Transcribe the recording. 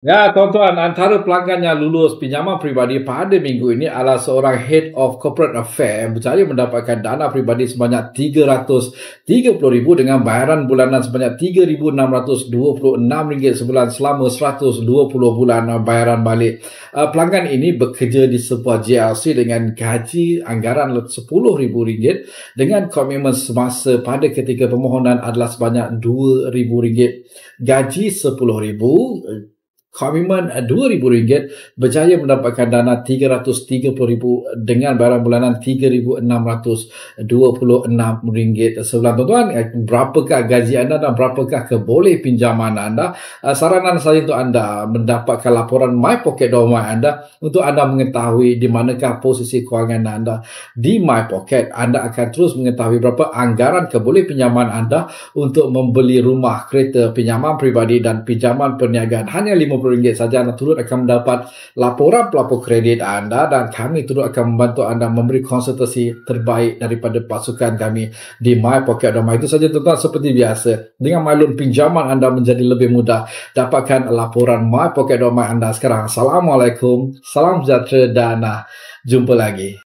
Ya, tuan-tuan, antara pelanggan yang lulus pinjaman peribadi pada minggu ini adalah seorang Head of Corporate Affairs yang berjaya mendapatkan dana peribadi sebanyak RM330,000 dengan bayaran bulanan sebanyak RM3,626 sebulan selama 120 bulan bayaran balik. Pelanggan ini bekerja di sebuah JLC dengan gaji anggaran RM10,000 dengan komitmen semasa pada ketika permohonan adalah sebanyak RM2,000. Gaji RM10,000, komitmen RM2,000, berjaya mendapatkan dana RM330,000 dengan bayaran bulanan RM3,626 sebulan. Tuan-tuan, berapakah gaji anda dan berapakah keboleh pinjaman anda? Saranan saya untuk anda mendapatkan laporan My Pocket Domain anda untuk anda mengetahui di manakah posisi kewangan anda. Di My Pocket, anda akan terus mengetahui berapa anggaran keboleh pinjaman anda untuk membeli rumah, kereta, pinjaman peribadi dan pinjaman perniagaan. Hanya RM50 saja anda turut akan mendapat laporan pelapor kredit anda dan kami turut akan membantu anda memberi konsultasi terbaik daripada pasukan kami di My Pocket Domain. Itu saja tuan-tuan, seperti biasa. Dengan maklum pinjaman anda menjadi lebih mudah. Dapatkan laporan My Pocket Domain anda sekarang. Assalamualaikum, salam sejahtera dan jumpa lagi.